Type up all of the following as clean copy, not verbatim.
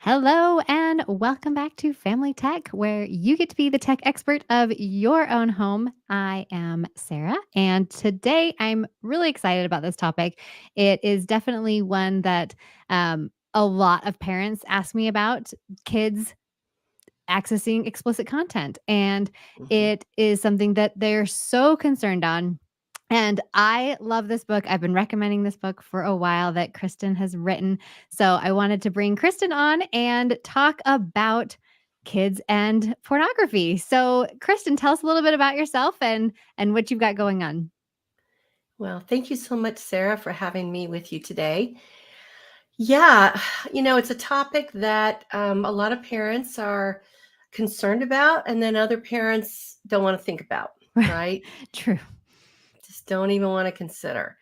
Hello and welcome back to Family Tech, where you get to be the tech expert of your own home. I am Sarah, and today I'm really excited about this topic. It is definitely one that a lot of parents ask me about kids accessing explicit content, and Mhm. it is something that they're so concerned on. And I love this book. I've been recommending this book for a while that Kristen has written. So I wanted to bring Kristen on and talk about kids and pornography. So Kristen, tell us a little bit about yourself and what you've got going on. Well, thank you so much, Sarah, for having me with you today. Yeah, it's a topic that a lot of parents are concerned about, and then other parents don't want to think about, right? True. Just don't even want to consider.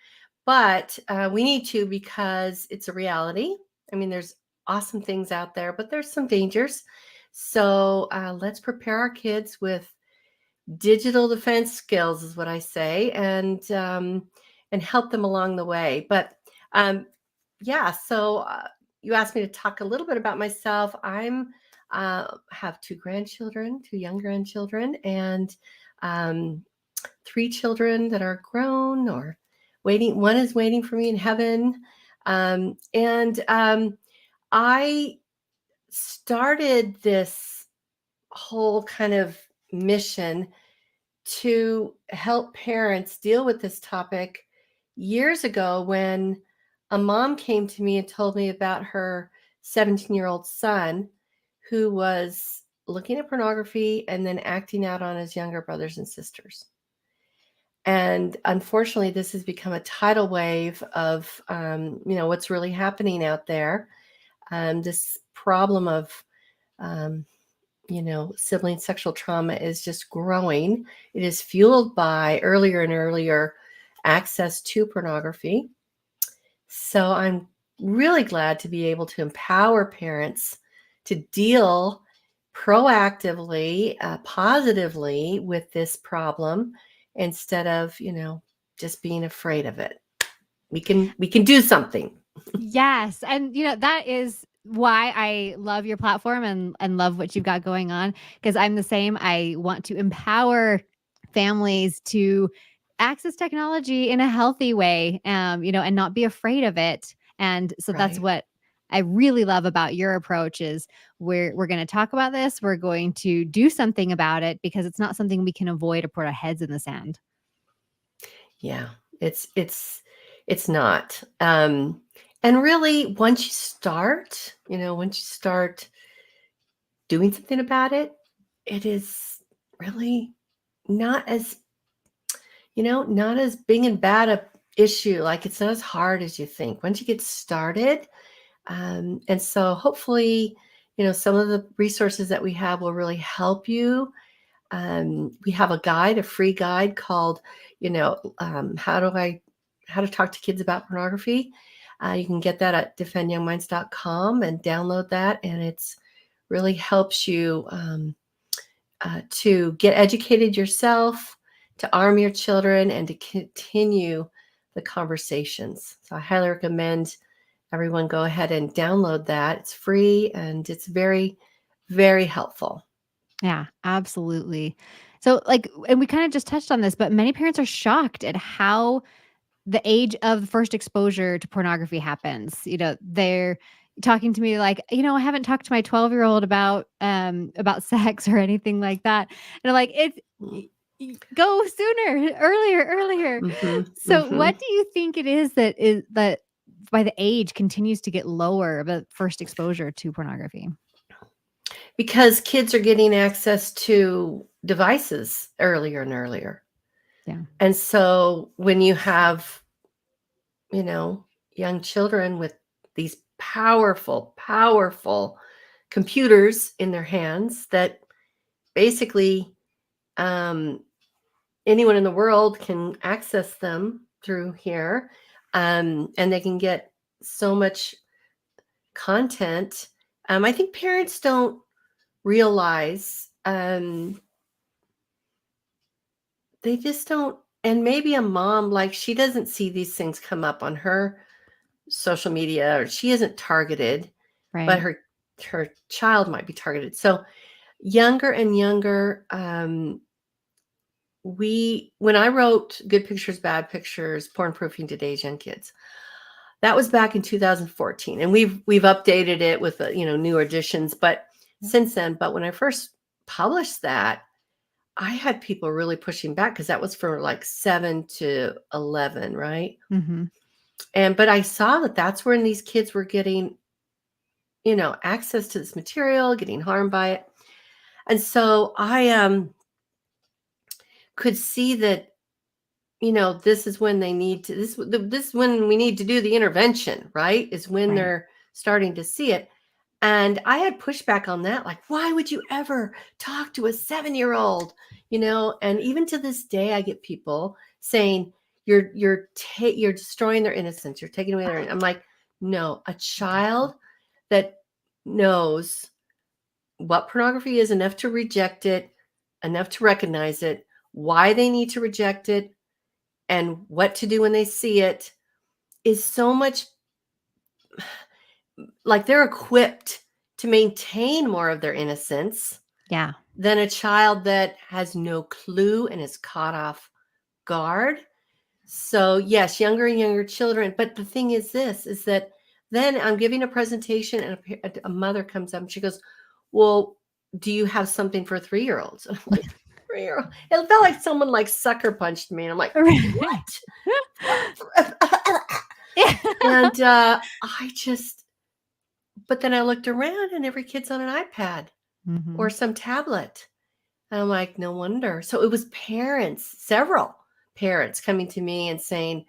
But we need to because it's a reality. I mean, there's awesome things out there, but there's some dangers. So let's prepare our kids with digital defense skills is what I say, and help them along the way. But yeah, so you asked me to talk a little bit about myself. I'm have two grandchildren, two young grandchildren, and um, three children that are grown or waiting. One is waiting for me in heaven, and I started this whole kind of mission to help parents deal with this topic years ago when a mom came to me and told me about her 17-year-old son who was looking at pornography and then acting out on his younger brothers and sisters. And unfortunately, this has become a tidal wave of, what's really happening out there. This problem of um, sibling sexual trauma is just growing. It is fueled by earlier and earlier access to pornography. So I'm really glad to be able to empower parents to deal proactively, positively with this problem instead of, just being afraid of it. We can do something. Yes, and that is why I love your platform and love what you've got going on because I'm the same. I want to empower families to access technology in a healthy way, and not be afraid of it. And so that's Right. what I really love about your approach is we're going to talk about this. We're going to do something about it because it's not something we can avoid or put our heads in the sand. Yeah, it's not. And really, once you start doing something about it, it is really not as, not as big and bad a issue. Like it's not as hard as you think once you get started. And so hopefully, some of the resources that we have will really help you. We have a free guide called, how to talk to kids about pornography. You can get that at defendyoungminds.com and download that, and it's really helps you to get educated yourself, to arm your children, and to continue the conversations. So I highly recommend everyone go ahead and download that. It's free and it's very, very helpful. Yeah, absolutely. So, and we kind of just touched on this, but many parents are shocked at how the age of the first exposure to pornography happens. They're talking to me like, I haven't talked to my 12-year-old about sex or anything like that. And I'm like, it's go sooner, earlier, earlier. Mm-hmm, So, mm-hmm. what do you think it is that by the age continues to get lower the first exposure to pornography? Because kids are getting access to devices earlier and earlier. Yeah. And so when you have, you know, young children with these powerful, powerful computers in their hands that basically um, anyone in the world can access them through here, and they can get so much content. I think parents don't realize, they just don't. And maybe a mom, like, she doesn't see these things come up on her social media, or she isn't targeted, but Right. her child might be targeted. So younger and younger, when I wrote Good Pictures, Bad Pictures, Porn Proofing Today's Young Kids, that was back in 2014, and we've updated it with newer additions, but since then. But when I first published that, I had people really pushing back because that was for like 7 to 11, right? Mm-hmm. But I saw that that's when these kids were getting, access to this material, getting harmed by it. And so I could see that, this is when they need to, this is when we need to do the intervention, right? Is when Right. they're starting to see it. And I had pushback on that, like, why would you ever talk to a 7-year-old? And even to this day, I get people saying, you're destroying their innocence. You're taking away I'm like, no, a child that knows what pornography is enough to reject it, enough to recognize it, why they need to reject it, and what to do when they see it is so much like they're equipped to maintain more of their innocence Yeah. than a child that has no clue and is caught off guard. So yes, younger and younger children. But the thing is that then I'm giving a presentation and a mother comes up and she goes, well, do you have something for 3-year-olds? And I'm like, 3-year-old? It felt like someone like sucker punched me. And I'm like, what? And but then I looked around and every kid's on an iPad Mm-hmm. or some tablet. And I'm like, no wonder. So it was several parents coming to me and saying,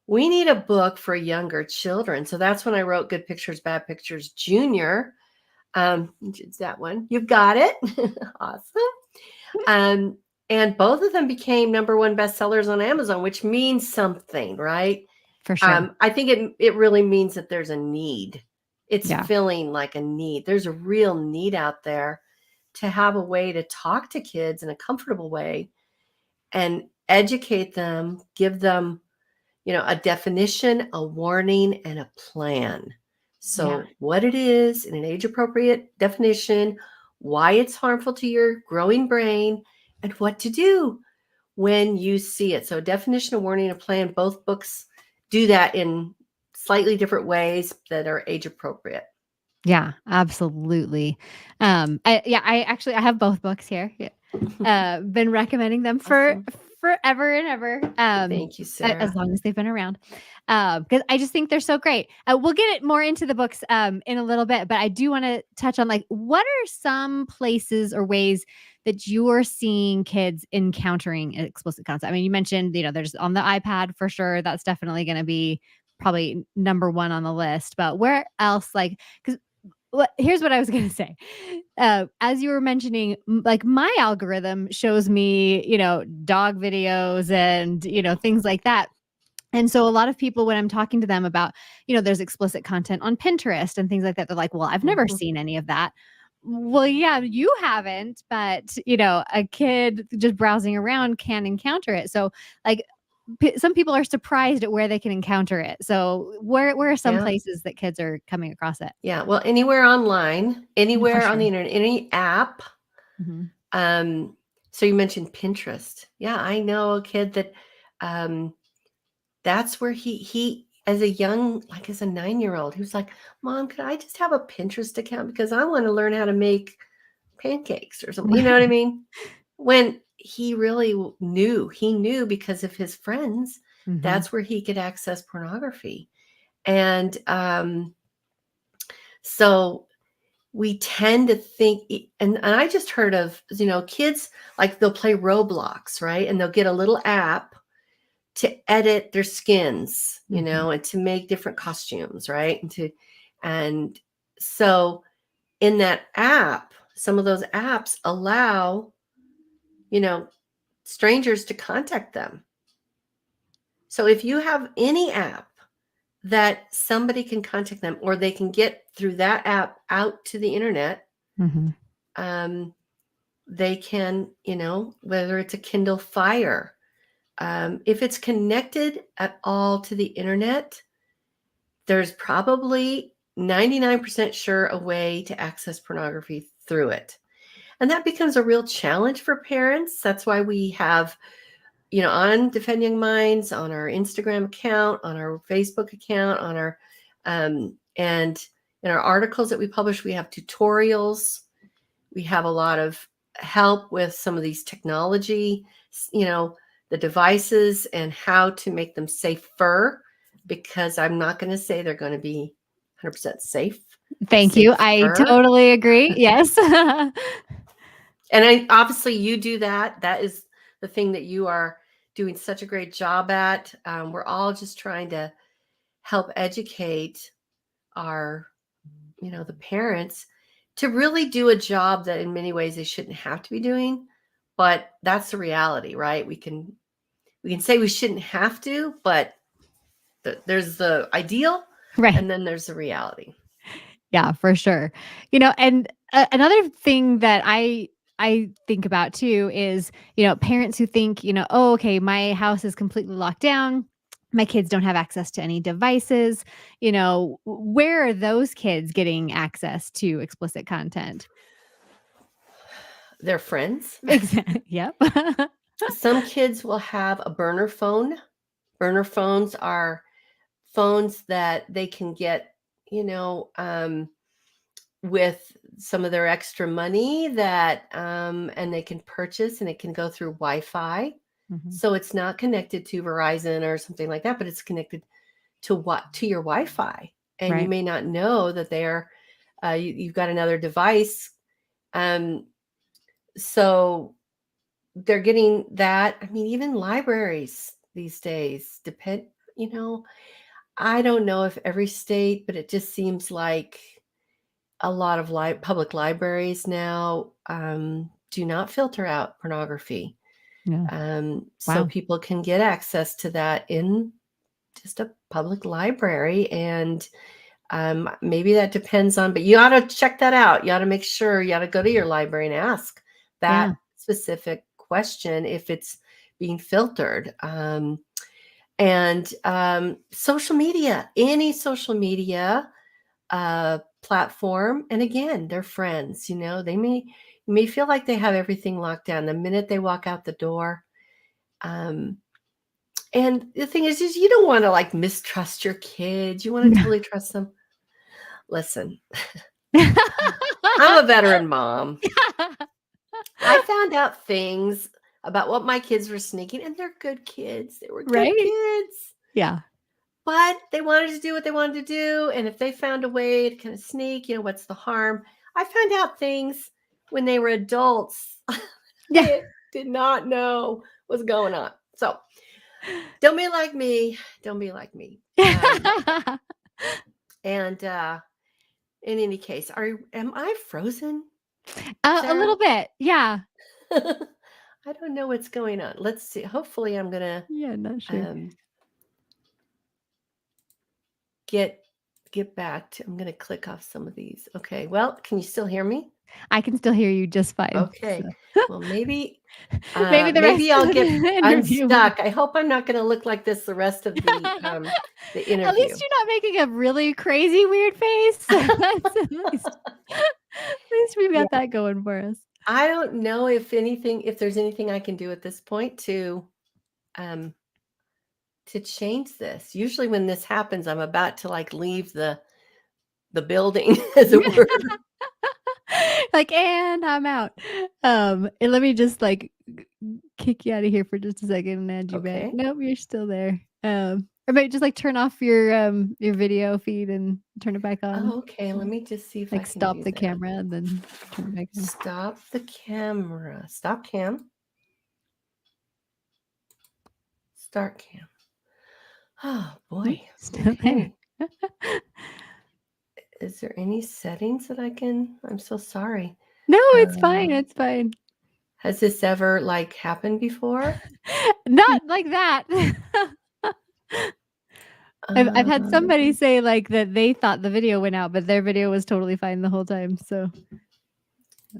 we need a book for younger children. So that's when I wrote Good Pictures, Bad Pictures Junior. It's that one. You've got it. Awesome. And both of them became #1 bestsellers on Amazon, which means something, right? For sure. I think it really means that there's a need. It's Yeah. feeling like a need. There's a real need out there to have a way to talk to kids in a comfortable way and educate them, give them, a definition, a warning, and a plan. So Yeah. what it is in an age-appropriate definition, why it's harmful to your growing brain, and what to do when you see it. So definition, a warning, a plan, both books do that in slightly different ways that are age appropriate. Yeah, absolutely. I have both books here. Been recommending them for Awesome. forever and ever. Thank you, As Sarah. long as they've been around. Because I just think they're so great. We'll get it more into the books in a little bit, but I do want to touch on like what are some places or ways that you're seeing kids encountering explicit content? I mean, you mentioned, there's on the iPad for sure. That's definitely going to be probably #1 on the list. But where else? Like, because here's what I was going to say. As you were mentioning, like my algorithm shows me, dog videos and, things like that. And so a lot of people, when I'm talking to them about, there's explicit content on Pinterest and things like that, they're like, well, I've never Mhm. seen any of that. Well, yeah, you haven't, but, a kid just browsing around can encounter it. So, like, some people are surprised at where they can encounter it. So, where are some Yeah. places that kids are coming across it? Yeah. Well, anywhere online, For anywhere on sure. the internet, any app. Mhm. So you mentioned Pinterest. Yeah, I know a kid that um, that's where he as a 9-year-old, he was like, Mom, could I just have a Pinterest account because I want to learn how to make pancakes or something? You know what I mean? When he really he knew because of his friends, Mhm. that's where he could access pornography. And so we tend to think, and I just heard of, kids like they'll play Roblox, right? And they'll get a little app to edit their skins, Mhm. and to make different costumes, right? And so in that app, some of those apps allow, you know, strangers to contact them. So if you have any app that somebody can contact them or they can get through that app out to the internet, Mhm. um, they can, whether it's a Kindle Fire, if it's connected at all to the internet, there's probably 99% sure a way to access pornography through it. And that becomes a real challenge for parents. That's why we have, on Defending Minds, on our Instagram account, on our Facebook account, on our, and in our articles that we publish, we have tutorials. We have a lot of help with some of these technology, the devices and how to make them safer, because I'm not going to say they're going to be 100% safe. Thank you. I Safer. totally agree. Yes. And obviously you do that. That is the thing that you are doing such a great job at. We're all just trying to help educate our, the parents to really do a job that in many ways they shouldn't have to be doing. But that's the reality, right? We can say we shouldn't have to, but there's the ideal, Right. and then there's the reality. Yeah, for sure. And another thing that I think about too is, parents who think, oh, okay, my house is completely locked down. My kids don't have access to any devices. Where are those kids getting access to explicit content? Their friends. Exactly. Yep. Some kids will have a burner phone. Burner phones are phones that they can get, with some of their extra money that, and they can purchase, and it can go through Wi-Fi. Mhm. So it's not connected to Verizon or something like that, but it's connected to your Wi-Fi. And you Right. may not know that you've got another device. So they're getting that. I mean, even libraries these days I don't know if every state, but it just seems like a lot of public libraries now do not filter out pornography. Yeah. So Wow. people can get access to that in just a public library. And maybe that depends on, but you ought to check that out. You ought to make sure, you ought to go to your library and ask that Yeah. specific question if it's being filtered. And social media, any social media platform. And again, they're friends, you may feel like they have everything locked down the minute they walk out the door. And the thing is you don't want to like mistrust your kids. You want to totally trust them. Listen, I'm a veteran mom. I found out things about what my kids were sneaking, and they're good kids. They were good Right? kids. Yeah. But they wanted to do what they wanted to do. And if they found a way to kind of sneak, what's the harm? I found out things when they were adults Yeah. I did not know was going on. So don't be like me. Don't be like me. And in any case, am I frozen, A Sarah? little bit. Yeah. I don't know what's going on. Let's see. Hopefully I'm going to Yeah, not sure. get back to, I'm going to click off some of these. Okay. Well, can you still hear me? I can still hear you just fine. Okay. So. Well, maybe Maybe the rest I'll of get the interview. unstuck. I hope I'm not going to look like this the rest of the interview. At least you're not making a really crazy weird face. At least we've got that going for us. I don't know if there's anything I can do at this point to change this. Usually when this happens, I'm about to like leave the building, as it were. Like, and I'm out. And let me just like kick you out of here for just a second and add you back. Okay. Nope, you're still there. Or maybe just like turn off your video feed and turn it back on. Oh, okay. Let me just see if Like I can stop do the that. camera and then turn it back on. Stop the camera. Stop cam. Start cam. Oh boy. Still there. Is there any settings that I can? I'm so sorry. No, it's fine. It's fine. Has this ever like happened before? Not like that. I've had somebody say like that they thought the video went out, but their video was totally fine the whole time. So,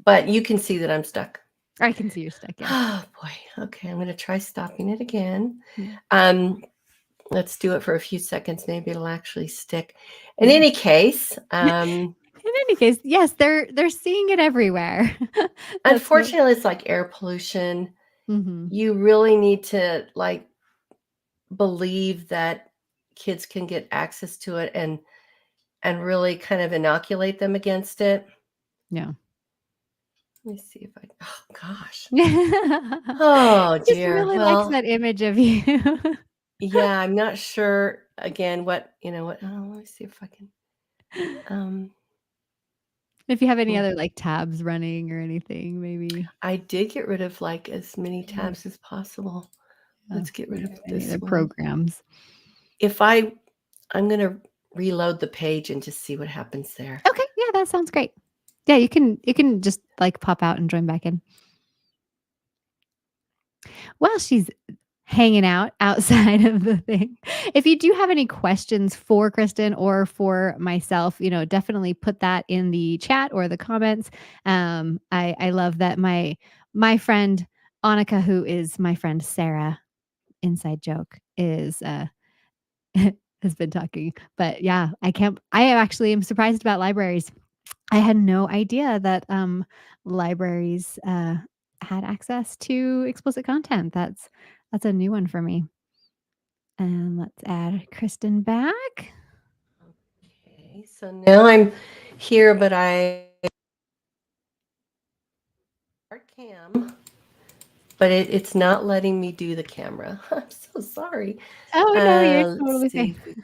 but you can see that I'm stuck. I can see you're stuck. Yeah. Oh boy. Okay, I'm going to try stopping it again. Yeah. Let's do it for a few seconds. Maybe it'll actually stick. In Yeah. any case, In any case, yes, they're seeing it everywhere. That's what. unfortunately, it's like air pollution. Mhm. You really need to like believe that kids can get access to it and really kind of inoculate them against it. Yeah. Let me see if I oh gosh. Oh He just dear. really likes Well, that image of you. yeah, I'm not sure again what, what let me see if I can um If you have any mm, other, like, tabs running or anything, maybe. I did get rid of like as many Yeah, tabs as possible. yeah, Let's get rid or of any this other one. programs. If I'm gonna reload the page and just see what happens there. Okay, yeah, that sounds great. Yeah, you can just, like, pop out and join back in. While she's hanging out outside of the thing, if you do have any questions for Kristen or for myself, definitely put that in the chat or the comments. I love that my friend Annika, who is my friend Sarah, inside joke, is, has been talking. But yeah, I actually am surprised about libraries. I had no idea that, libraries, had access to explicit content. That's a new one for me. And let's add Kristen back. Okay, so now I'm here, but I start cam, but it's not letting me do the camera. I'm so sorry. Oh, no, you're Let's totally see fine. if we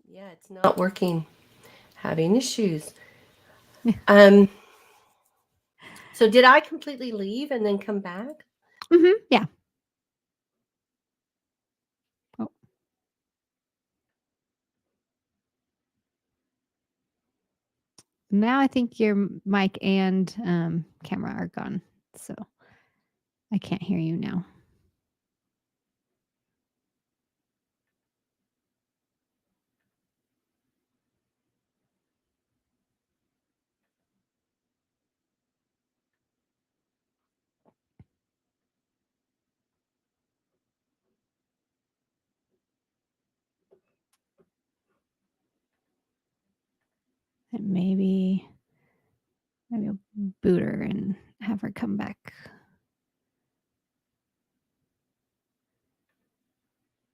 yeah, it's not working. Having issues. Um, so did I completely leave and then come back? Mhm, yeah. Oh, now I think your mic and, camera are gone, so I can't hear you now. And maybe I'll boot her and have her come back.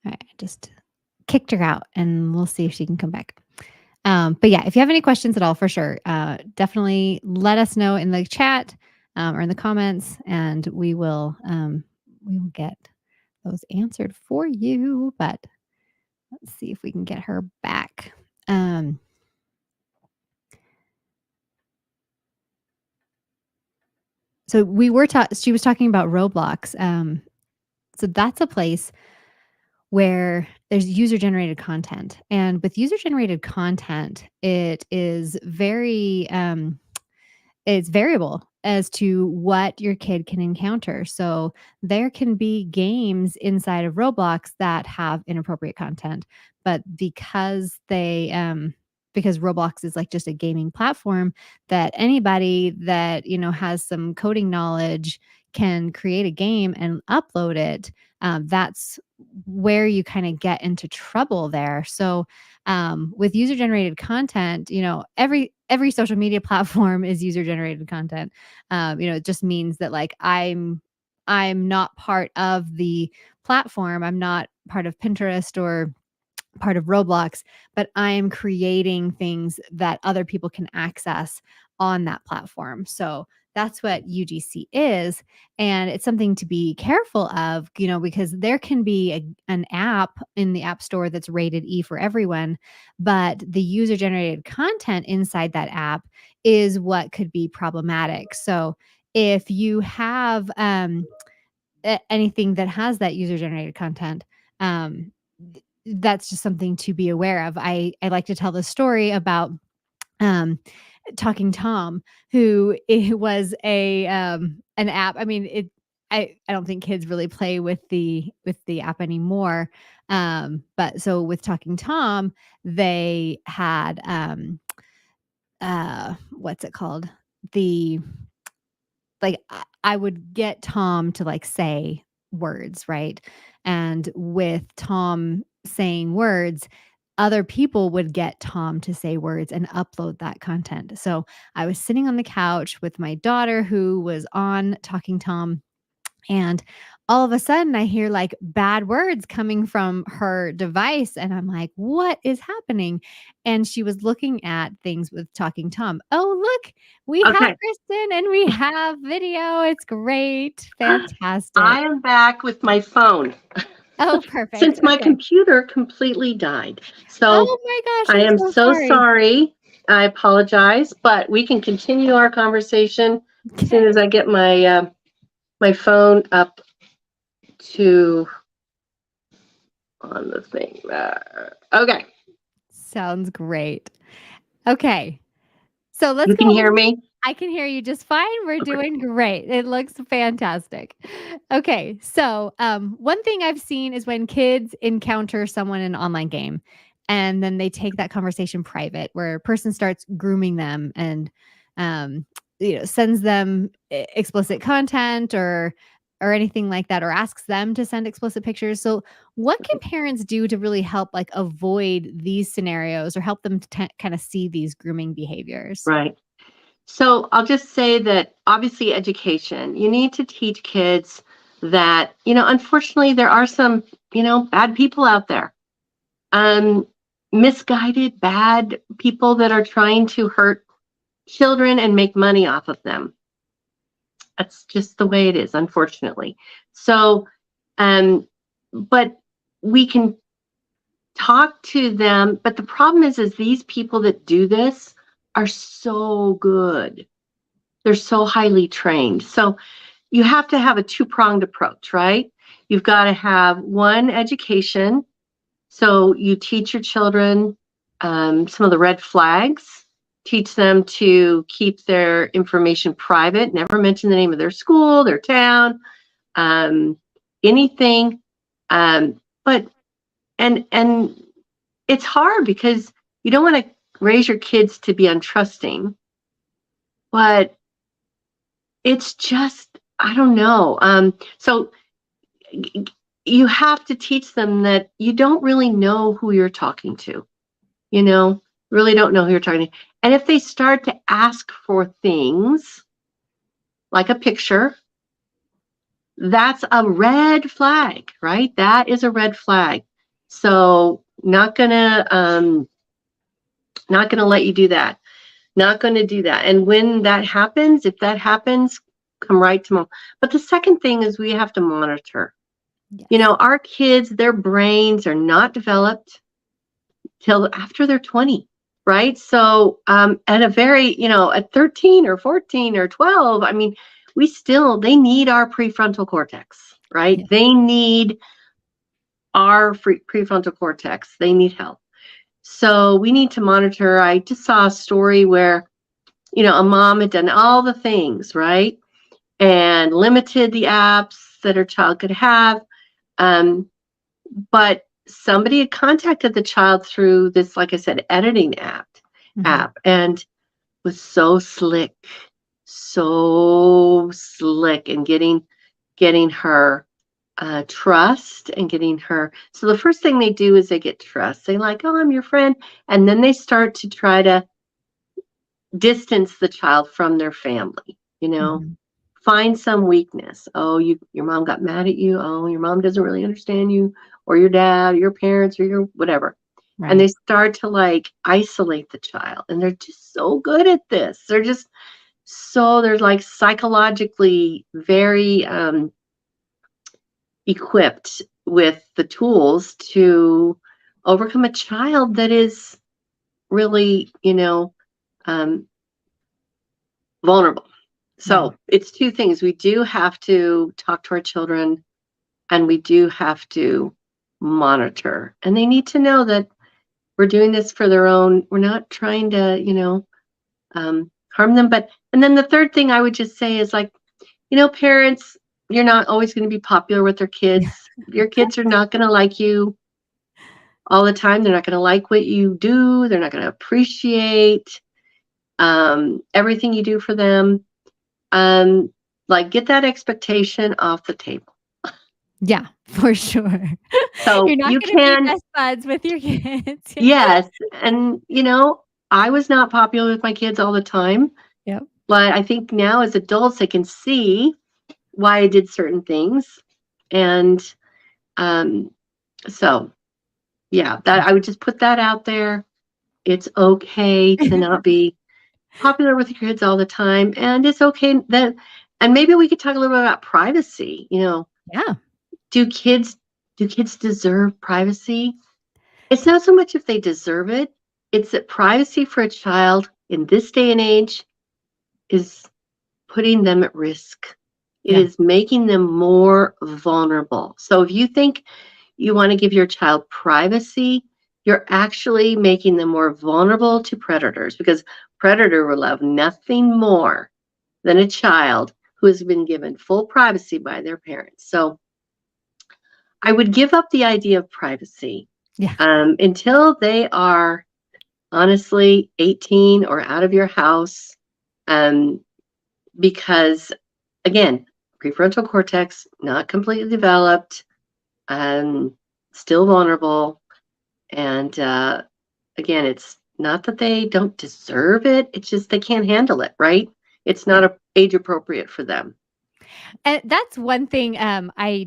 Alright, I just kicked her out, and we'll see if she can come back. But yeah, if you have any questions at all, for sure, definitely let us know in the chat, or in the comments, and we will get those answered for you. But let's see if we can get her back. Um, so she was talking about Roblox. So that's a place where there's user generated content, and with user generated content, it's variable as to what your kid can encounter. So there can be games inside of Roblox that have inappropriate content, but because Roblox is like just a gaming platform that anybody that has some coding knowledge can create a game and upload it. That's where you kind of get into trouble there. So with user generated content, every social media platform is user generated content. It just means that like I'm not part of the platform. I'm not part of Pinterest or part of Roblox, but I'm creating things that other people can access on that platform. So that's what UGC is. And it's something to be careful of, because there can be an app in the App Store that's rated E for everyone, but the user generated content inside that app is what could be problematic. So if you have anything that has that user generated content, um, that's just something to be aware of. I like to tell the story about um, Talking Tom, who it was an app. I mean, I don't think kids really play with the app anymore. But so with Talking Tom, they had what's it called? The like I would get Tom to like say words, right? And with Tom saying words, other people would get Tom to say words and upload that content. So I was sitting on the couch with my daughter who was on Talking Tom, and all of a sudden I hear like bad words coming from her device. And I'm like, what is happening? And she was looking at things with Talking Tom. Oh, look, we have Okay. Kristen and we have video. It's great. I Fantastic. am back with my phone Oh, perfect. since my Okay. computer completely died. So Oh my gosh, I I'm am so so sorry. sorry. I apologize, but we can continue our conversation as soon Okay. as I get my phone up to on the thing. Okay, Sounds great. Okay. So let's you go can hear over. me. I can hear you just fine. We're Okay. doing great. It looks fantastic. Okay. So, one thing I've seen is when kids encounter someone in an online game and then they take that conversation private, where a person starts grooming them and, um, sends them explicit content or anything like that, or asks them to send explicit pictures. So, what can parents do to really help like avoid these scenarios or help them to kind of see these grooming behaviors? Right. So I'll just say that obviously education, you need to teach kids that, unfortunately there are some, bad people out there. Um, Misguided, bad people that are trying to hurt children and make money off of them. That's just the way it is, unfortunately. So, but we can talk to them. But the problem is these people that do this are so good. They're so highly trained. So you have to have a two-pronged approach, right? You've got to have one, education. So you teach your children some of the red flags, teach them to keep their information private, never mention the name of their school, their town, um, anything. But and it's hard because you don't want to raise your kids to be untrusting, but it's just I don't know. So you have to teach them that you don't really know who you're talking to. Really don't know who you're talking to. And if they start to ask for things like a picture, that's a red flag, right? That is a red flag. So not gonna let you do that. Not gonna do that. And when that happens, if that happens, come right to mom. But the second thing is we have to monitor. Yes. Our kids, their brains are not developed till after they're 20, right? So at a very, at 13 or 14 or 12, I mean, they need our prefrontal cortex, right? Yes. They need our prefrontal cortex. They need help. So we need to monitor. I just saw a story where, a mom had done all the things, right? And limited the apps that her child could have. Um, but somebody had contacted the child through this, like I said, editing Mhm. app and was so slick in getting her trust and getting her. So the first thing they do is they get trust. They like, oh, I'm your friend. And then they start to try to distance the child from their family, Mhm. find some weakness. Oh, your mom got mad at you. Oh, your mom doesn't really understand you, or your dad, or your parents, or your whatever. And they Right. start to like isolate the child. And they're just so good at this. They're like psychologically very equipped with the tools to overcome a child that is really, um, vulnerable. Right. So it's two things. We do have to talk to our children and we do have to monitor. And they need to know that we're doing this for their own, we're not trying to, harm them. And then the third thing I would just say is like, parents, you're not always going to be popular with their kids. Your kids are not going to like you all the time. They're not going to like what you do. They're not going to appreciate everything you do for them. Um, Like, get that expectation off the table. Yeah, for sure. So You're not you gonna be can, best buds with your kids. yes. And, I was not popular with my kids all the time, Yep. but I think now as adults, they can see why I did certain things. And um, so, yeah, that I would just put that out there. It's okay to not be popular with your kids all the time. And it's okay that, and maybe we could talk a little bit about privacy. Yeah, Do kids do kids deserve privacy? It's not so much if they deserve it, it's that privacy for a child in this day and age is putting them at risk. It yeah, is making them more vulnerable. So if you think you want to give your child privacy, you're actually making them more vulnerable to predators, because predator will love nothing more than a child who has been given full privacy by their parents. So I would give up the idea of privacy yeah. until they are honestly 18 or out of your house, um, because again, prefrontal cortex not completely developed, um, still vulnerable. And again, it's not that they don't deserve it, it's just they can't handle it, right? It's not Right. age appropriate for them. And that's one thing, I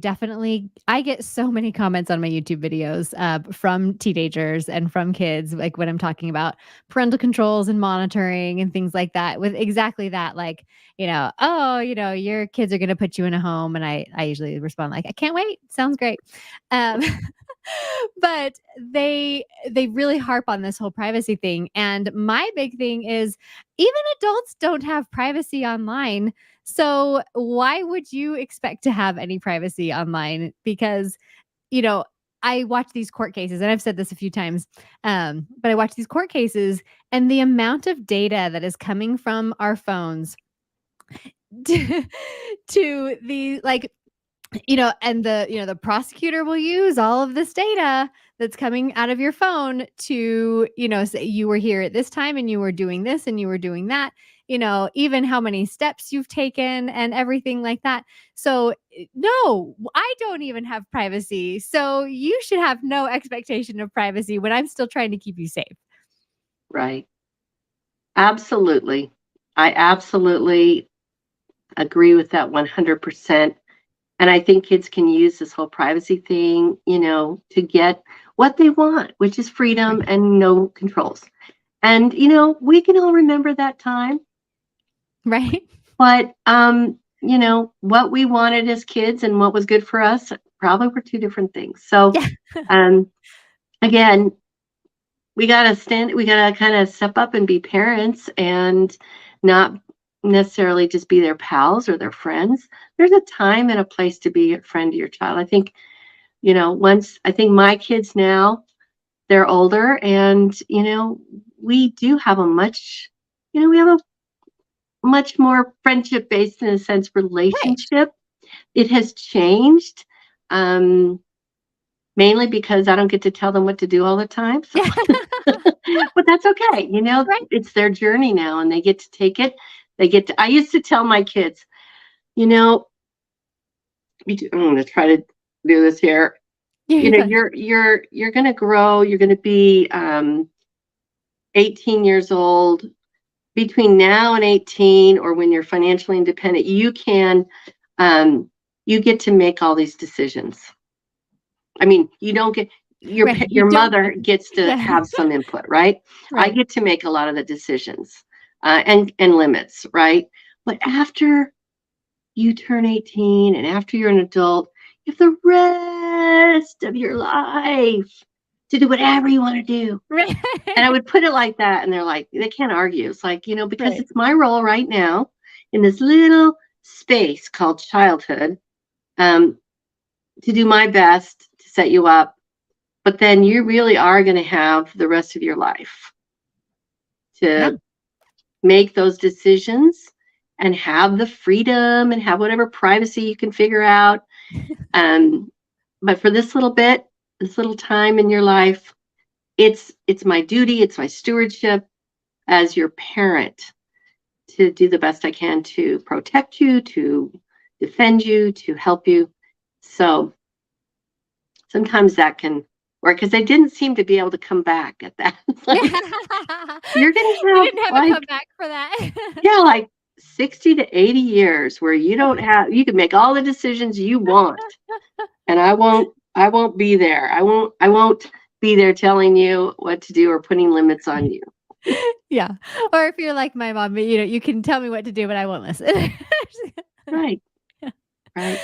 get so many comments on my YouTube videos, from teenagers and from kids, like, when I'm talking about parental controls and monitoring and things like that, with exactly that, like, "Oh, your kids are gonna put you in a home," and I usually respond like, "I can't wait. Sounds great." Um, but they really harp on this whole privacy thing, and my big thing is even adults don't have privacy online, so why would you expect to have any privacy online? Because, you know, I watch these court cases, and I've said this a few times, but I watch these court cases, and the amount of data that is coming from our phones to, the like, and the prosecutor will use all of this data that's coming out of your phone to, say you were here at this time and you were doing this and you were doing that, even how many steps you've taken and everything like that. So, no, I don't even have privacy. So, you should have no expectation of privacy when I'm still trying to keep you safe. Right. Absolutely. I absolutely agree with that 100%. And I think kids can use this whole privacy thing, to get what they want, which is freedom Right. and no controls. And, we can all remember that time, Right? but, what we wanted as kids and what was good for us probably were two different things. So, Yeah. um, again, we gotta kind of step up and be parents and not necessarily just be their pals or their friends. There's a time and a place to be a friend to your child. I think, once I think my kids now, they're older, and, we do have we have a much more friendship based, in a sense, Right. relationship. It has changed. Um, Mainly because I don't get to tell them what to do all the time. So Yeah. but that's okay. Right. It's their journey now, and they get to take it. I used to tell my kids, you know, I'm going to try to do this here. You're fine. You're going to grow. You're going to be 18 years old. Between now and 18, or when you're financially independent, um, you get to make all these decisions. I mean, you don't get Right. You your don't mother get gets to yeah. have some input, right? I Right. get to make a lot of the decisions, and limits, right? But after you turn 18 and after you're an adult, you have the rest of your life to do whatever you want to do. Right. And I would put it like that, and they're like, they can't argue. It's like, because Right. it's my role right now in this little space called childhood, um, to do my best to set you up, but then you really are going to have the rest of your life Yeah. to make those decisions and have the freedom and have whatever privacy you can figure out. Um, but for this little bit, this little time in your life, it's my duty, it's my stewardship as your parent to do the best I can to protect you, to defend you, to help you. So sometimes that can work because they didn't seem to be able to come back at that. Like, you're going to You have didn't have a like, comeback for that. yeah, like 60 to 80 years where you can make all the decisions you want. And I won't be there. I won't be there telling you what to do or putting limits on you. Yeah. Or if you're like my mom, you can tell me what to do, but I won't listen. Right. Right.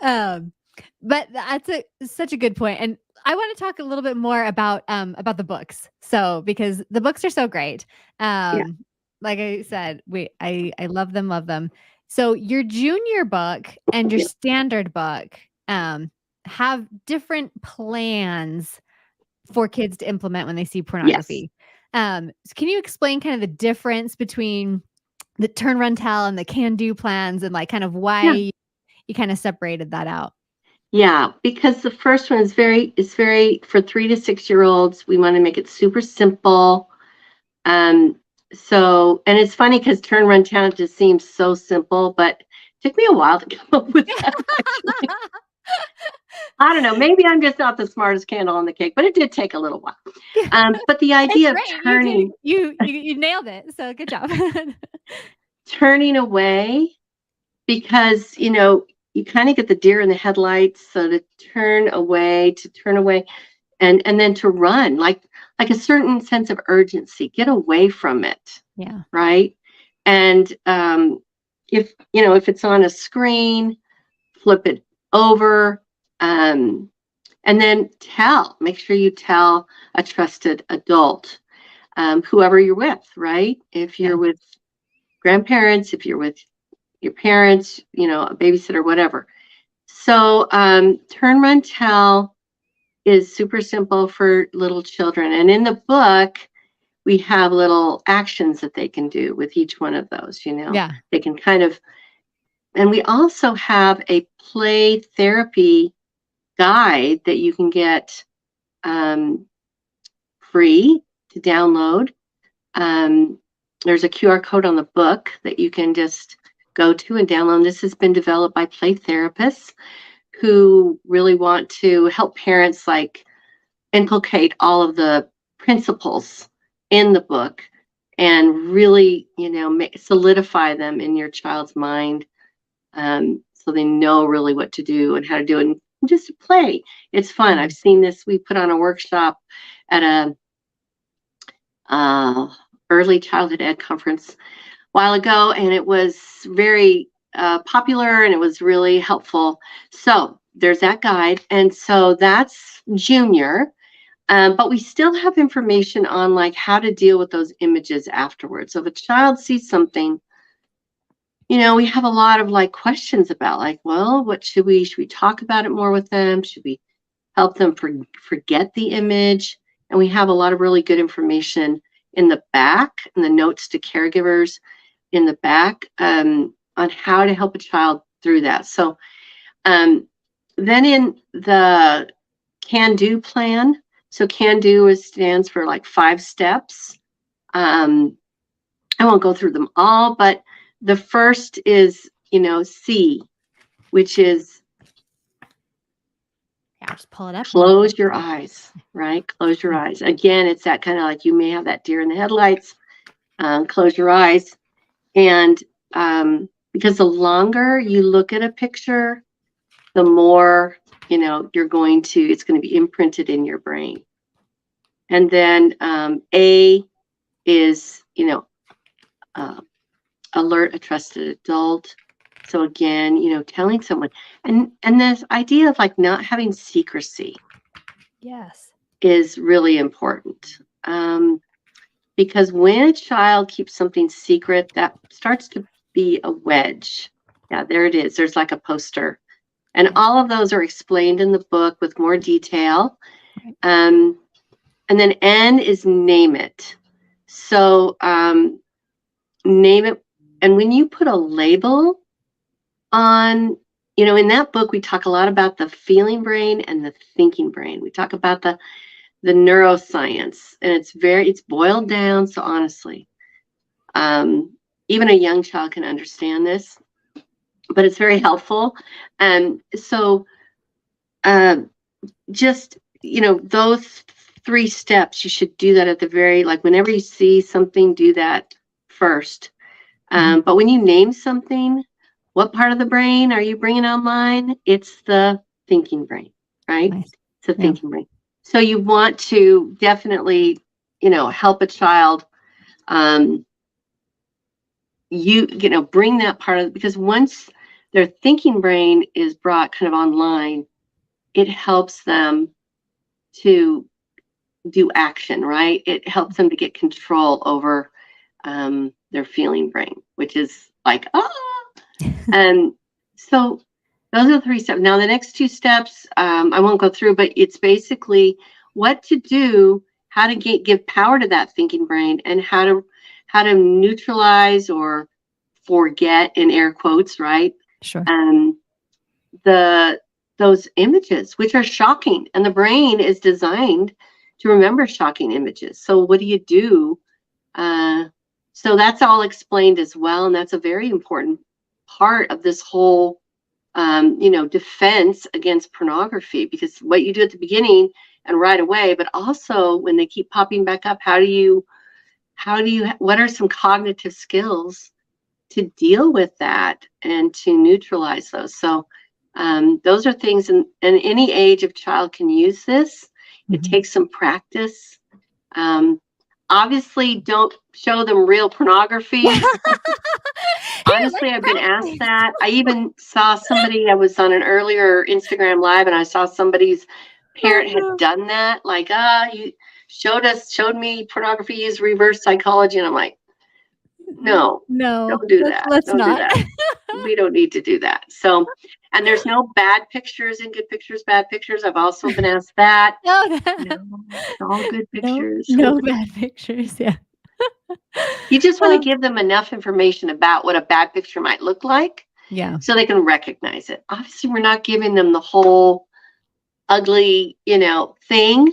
Um, but that's such a good point, and I want to talk a little bit more about the books. So because the books are so great, Yeah. like I said, I love them, love them. So your junior book and your Yeah. standard book have different plans for kids to implement when they see Yes. pornography. So can you explain kind of the difference between the turn, run, tell, and the can do plans, and like kind of Yeah. why you kind of separated that out? Yeah, because the first one is very for 3 to 6-year-olds. We want to make it super simple. So, and it's funny because turn, run, town just seems so simple, but it took me a while to come up with that. Actually, I don't know. Maybe I'm just not the smartest candle on the cake, but it did take a little while. But the It's idea of great. You nailed it. So good job. turning away, because you kind of get the deer in the headlights. So to turn away, and then to run, like a certain sense of urgency, get away from it. Yeah. Right. And if it's on a screen, flip it over, and then make sure you tell a trusted adult, whoever you're with, right? If you're Yeah. with grandparents, if you're with your parents, a babysitter, whatever. So turn, run, tell is super simple for little children. And in the book, we have little actions that they can do with each one of those. Yeah. They can and we also have a play therapy guide that you can get free to download. There's a QR code on the book that you can just go to and download. This has been developed by play therapists who really want to help parents like inculcate all of the principles in the book and really, solidify them in your child's mind, so they know really what to do and how to do it. And just play. It's fun. I've seen this. We put on a workshop at a early childhood ed conference a while ago, and it was very popular, and it was really helpful. So there's that guide. And so that's junior. But we still have information on like how to deal with those images afterwards. So if a child sees something, we have a lot of like questions about like, well, what should we talk about it more with them? Should we help them forget the image? And we have a lot of really good information in the back, and the notes to caregivers in the back, on how to help a child through that. So then in the can do plan, so can do stands for like 5 steps. I won't go through them all, but the first is, C, which is just pull it up. Close your eyes, right? Close your eyes. Again, it's that kind of like you may have that deer in the headlights. Close your eyes. And because the longer you look at a picture, the more, it's going to be imprinted in your brain. And then A is, alert a trusted adult. So again, telling someone, and this idea of like not having secrecy. Yes. Is really important. Because when a child keeps something secret, that starts to be a wedge. Yeah, there it is. There's like a poster. And all of those are explained in the book with more detail. And then N is name it. So name it. And when you put a label on, in that book, we talk a lot about the feeling brain and the thinking brain. We talk about the neuroscience, and it's boiled down. So honestly, even a young child can understand this, but it's very helpful. And so just, those 3 steps, you should do that at the very, like, whenever you see something, do that first. But when you name something, what part of the brain are you bringing online? It's the thinking brain, right? Nice. It's the Yeah. thinking brain. So you want to definitely, help a child, bring that part of, because once their thinking brain is brought kind of online, it helps them to do action, right? It helps them to get control over their feeling brain, which is like, and so those are the 3 steps. Now, the next 2 steps, I won't go through, but it's basically what to do, how to give power to that thinking brain, and how to neutralize or forget, in air quotes, right? Sure. Those images, which are shocking, and the brain is designed to remember shocking images. So what do you do? So that's all explained as well, and that's a very important part of this whole, defense against pornography, because what you do at the beginning and right away, but also when they keep popping back up, what are some cognitive skills to deal with that and to neutralize those? So those are things, and any age of child can use this. It takes some practice. Obviously, don't show them real pornography. Honestly, I've been asked that. I even saw somebody, I was on an earlier Instagram live, and I saw somebody's parent had done that. Like, you showed me pornography, use reverse psychology. And I'm like, no, don't do that. Let's Don't not. do that. We don't need to do that. So, and there's no bad pictures and good pictures, bad pictures. I've also been asked that. No, It's all good pictures. no bad pictures. Yeah. You just want to give them enough information about what a bad picture might look like, Yeah. so they can recognize it. Obviously, we're not giving them the whole ugly, thing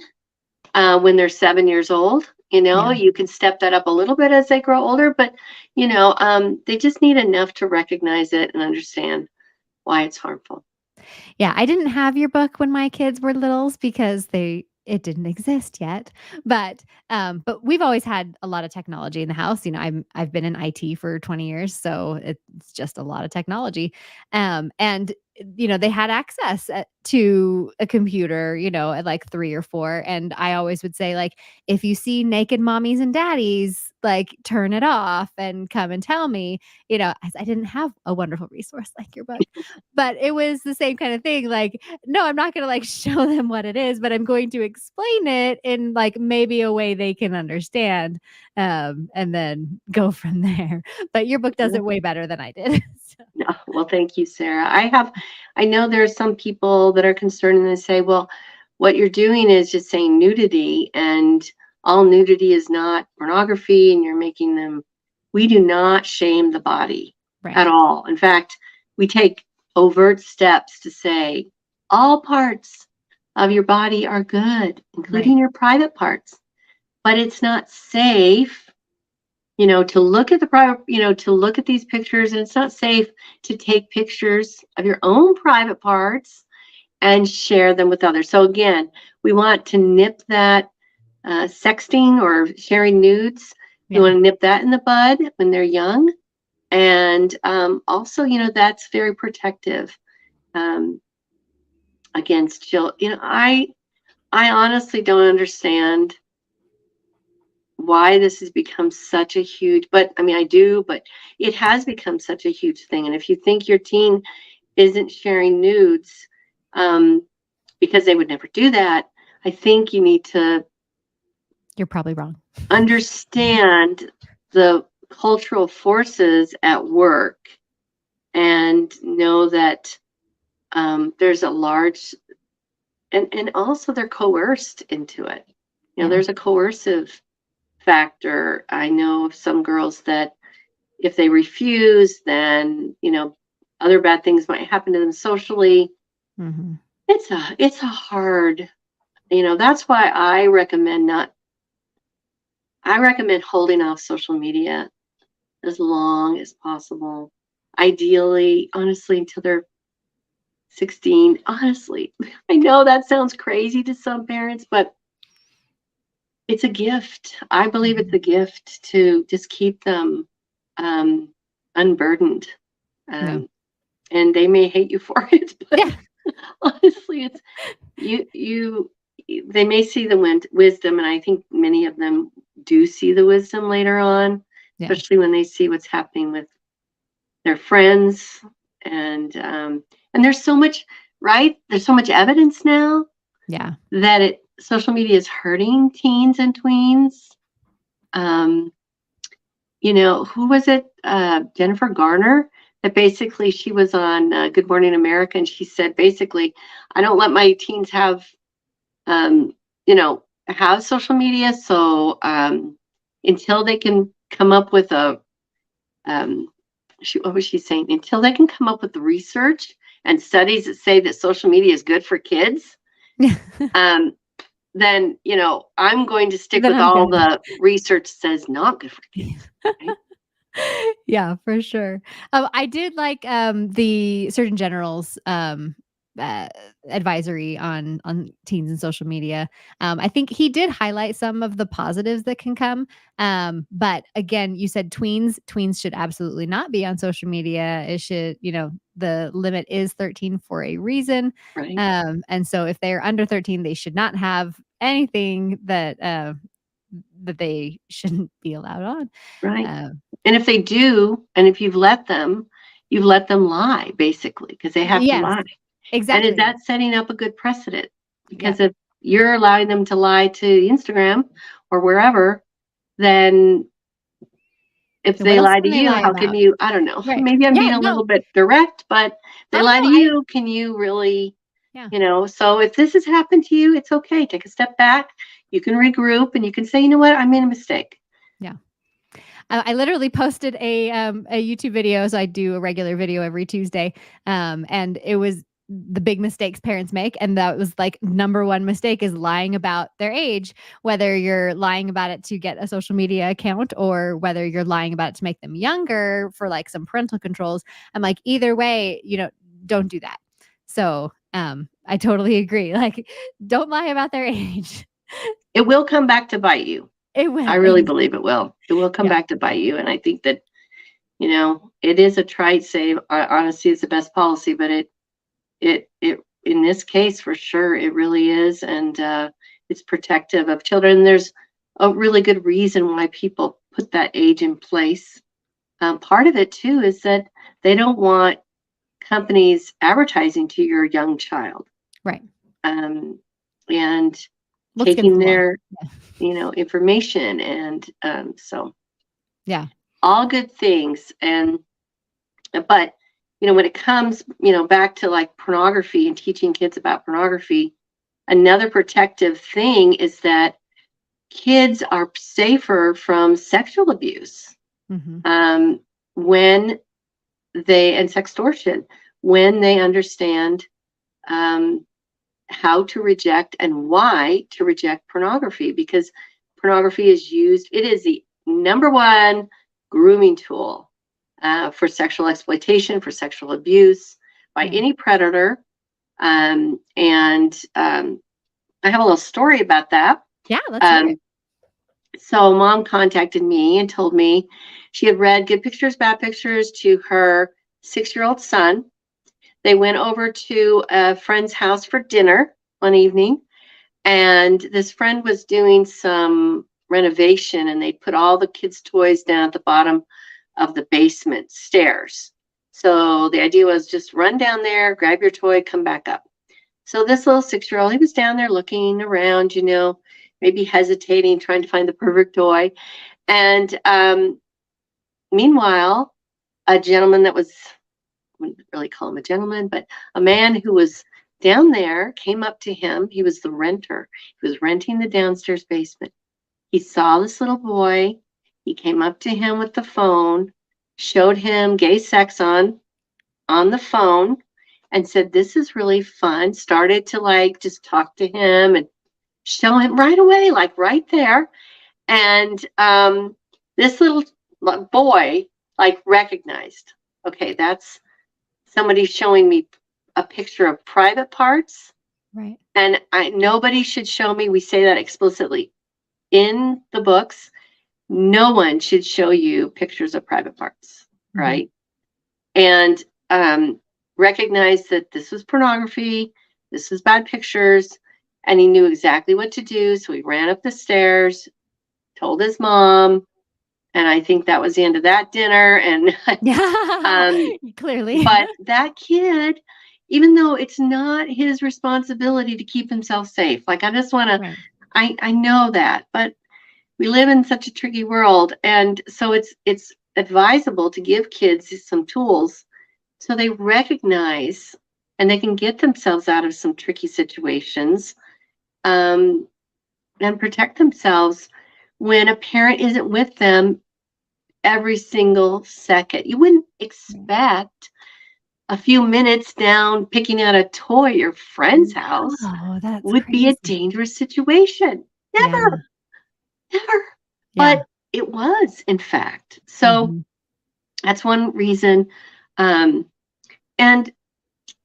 when they're 7 years old. You can step that up a little bit as they grow older, but they just need enough to recognize it and understand why it's harmful. Yeah, I didn't have your book when my kids were littles because it didn't exist yet. But we've always had a lot of technology in the house. I've been in IT for 20 years, so it's just a lot of technology. And they had access to a computer, at like 3 or 4, and I always would say, like, if you see naked mommies and daddies, like, turn it off and come and tell me. I didn't have a wonderful resource like your book. But it was the same kind of thing, like, no, I'm not gonna, like, show them what it is, but I'm going to explain it in, like, maybe a way they can understand, and then go from there. But your book does it way better than I did. So. No, well, thank you, Sarah. I know there are some people that are concerned, and they say, well, what you're doing is just saying nudity, and all nudity is not pornography, and you're making them. We do not shame the body at all. In fact, we take overt steps to say all parts of your body are good, including your private parts. But it's not safe, to look at the private, to look at these pictures, and it's not safe to take pictures of your own private parts and share them with others. So again, we want to nip that sexting or sharing nudes. We want to nip that in the bud when they're young. And also, that's very protective against children. I honestly don't understand why this has become such a huge, but I mean, I do, but it has become such a huge thing. And if you think your teen isn't sharing nudes because they would never do that, I think you need to. You're probably wrong. Understand the cultural forces at work and know that there's a large, and also they're coerced into it. There's a coercive factor. I know of some girls that if they refuse, then, other bad things might happen to them socially. Mm-hmm. It's a hard, that's why I recommend holding off social media as long as possible. Ideally, honestly, until they're 16. Honestly, I know that sounds crazy to some parents, but it's a gift. I believe it's a gift to just keep them unburdened. Yeah. And they may hate you for it, but Yeah. honestly, it's you they may see the wisdom, and I think many of them do see the wisdom later on, Yeah. especially when they see what's happening with their friends. And there's so much, right? There's so much evidence now Yeah. that social media is hurting teens and tweens. Who was it? Jennifer Garner, that basically she was on Good Morning America, and she said basically, I don't let my teens have, have social media. So until they can come up with what was she saying? Until they can come up with the research and studies that say that social media is good for kids, then I'm going to stick Then with I'm all good. the research says not good for kids. Right? Yeah, for sure. I did like the Surgeon General's advisory on teens and social media. I think he did highlight some of the positives that can come. But again, you said tweens should absolutely not be on social media. It should, the limit is 13 for a reason. Right. And so if they're under 13, they should not have anything that they shouldn't be allowed on. Right. And if they do, and if you've let them lie, basically, because they have to Yes, lie. exactly. And is that setting up a good precedent? Because if you're allowing them to lie to Instagram or wherever, then if So they what else lie to can they you, lie how can about? you, I don't know, Right. maybe I'm being Yeah, a no. little bit direct, but if they Oh, lie to no, you, can you really, Yeah. So if this has happened to you, it's okay. Take a step back. You can regroup and you can say, you know what, I made a mistake. Yeah. I literally posted a YouTube video. So I do a regular video every Tuesday. And it was the big mistakes parents make. And that was like number one mistake is lying about their age, whether you're lying about it to get a social media account or whether you're lying about it to make them younger for like some parental controls. I'm like, either way, don't do that. So I totally agree. Like, don't lie about their age. It will come back to bite you. It will. I really believe it will. It will come Yeah. back to bite you. And I think that, it is a trite say, honesty is the best policy, but it in this case, for sure, it really is. And it's protective of children. There's a really good reason why people put that age in place. Part of it too is that they don't want companies advertising to your young child. Right. And What's taking against the law? their, information. And so Yeah. all good things. But when it comes, back to like pornography and teaching kids about pornography, another protective thing is that kids are safer from sexual abuse Mhm. when and sextortion, when they understand how to reject and why to reject pornography, because pornography is it is the number one grooming tool for sexual exploitation, for sexual abuse by any predator. And I have a little story about that. Yeah, let's hear it. So mom contacted me and told me she had read Good Pictures, Bad Pictures to her 6-year-old son. They went over to a friend's house for dinner one evening, and this friend was doing some renovation, and they put all the kids' toys down at the bottom of the basement stairs. So the idea was just run down there, grab your toy, come back up. So this little 6-year-old, he was down there looking around, maybe hesitating, trying to find the perfect toy. And meanwhile, a gentleman that was, I wouldn't really call him a gentleman, but a man who was down there came up to him. He was the renter. He was renting the downstairs basement. He saw this little boy. He came up to him with the phone, showed him gay sex on the phone, and said, "This is really fun." Started to just talk to him and show him right away, right there. And this little boy like recognized. Okay, that's somebody showing me a picture of private parts. Right. And nobody should show me, we say that explicitly in the books, no one should show you pictures of private parts, right? And recognize that this was pornography, this was bad pictures, and he knew exactly what to do. So he ran up the stairs, told his mom, and I think that was the end of that dinner. And Clearly. but that kid, even though it's not his responsibility to keep himself safe, like I just want to, Right. I know that, but we live in such a tricky world, and so it's advisable to give kids some tools so they recognize and they can get themselves out of some tricky situations, and protect themselves when a parent isn't with them every single second. You wouldn't expect a few minutes down picking out a toy at your friend's house Oh, that's would be a crazy. dangerous situation. Never. Never. Yeah. But it was, in fact. So that's one reason. And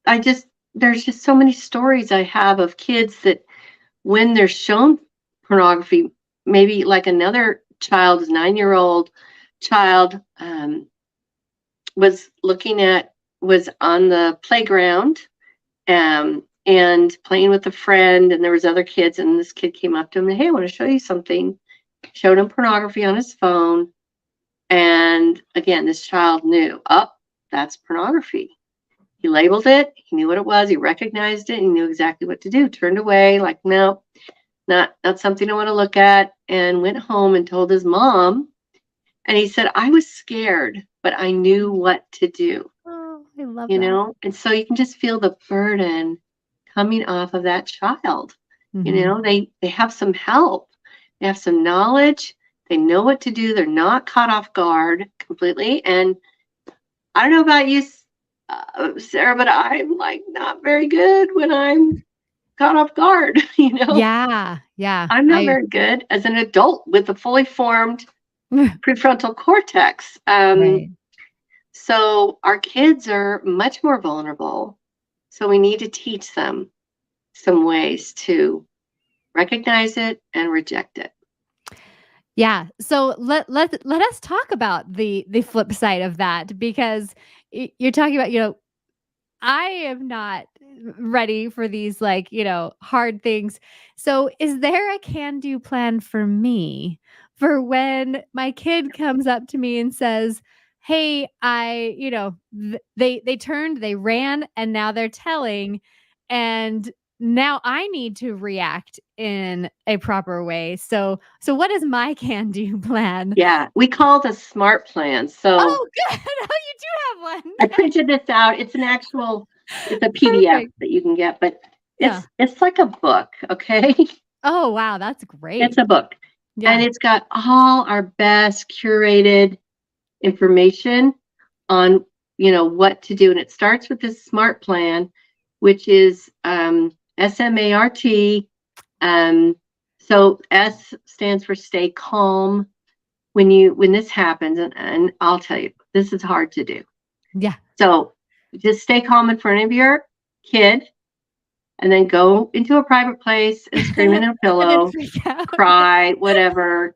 there's just so many stories I have of kids that when they're shown pornography, maybe like another child's 9-year-old child was on the playground and playing with a friend, and there was other kids, and this kid came up to him and, hey, I want to show you something. Showed him pornography on his phone. And again, this child knew, that's pornography. He labeled it. He knew what it was. He recognized it. He knew exactly what to do. Turned away, like, no, not something I want to look at, and went home and told his mom. And he said, I was scared, but I knew what to do. Oh, I love You that. know? And so you can just feel the burden coming off of that child. You know, they have some help. They have some knowledge. They know what to do. They're not caught off guard completely. And I don't know about you, Sarah, but I'm like not very good when I'm caught off guard, you know? Yeah. Yeah. I'm not very good as an adult with a fully formed prefrontal cortex. Right. So our kids are much more vulnerable. So we need to teach them some ways to recognize it and reject it. Yeah. So let us talk about the flip side of that, because you're talking about, I am not ready for these hard things. So is there a can-do plan for me for when my kid comes up to me and says, "Hey, they ran, and now they're telling, and now I need to react in a proper way." So what is my can-do plan? Yeah, we call it a SMART plan. So Oh, good. Oh, you do have one. I printed this out. It's a PDF Perfect. that you can get, but Yeah. it's like a book, okay? Oh, wow, that's great. It's a book. Yeah. And it's got all our best curated information on, what to do. And it starts with this SMART plan, which is SMART. So S stands for stay calm when this happens. And I'll tell you, this is hard to do. Yeah. So just stay calm in front of your kid, and then go into a private place and scream in a pillow, cry, whatever.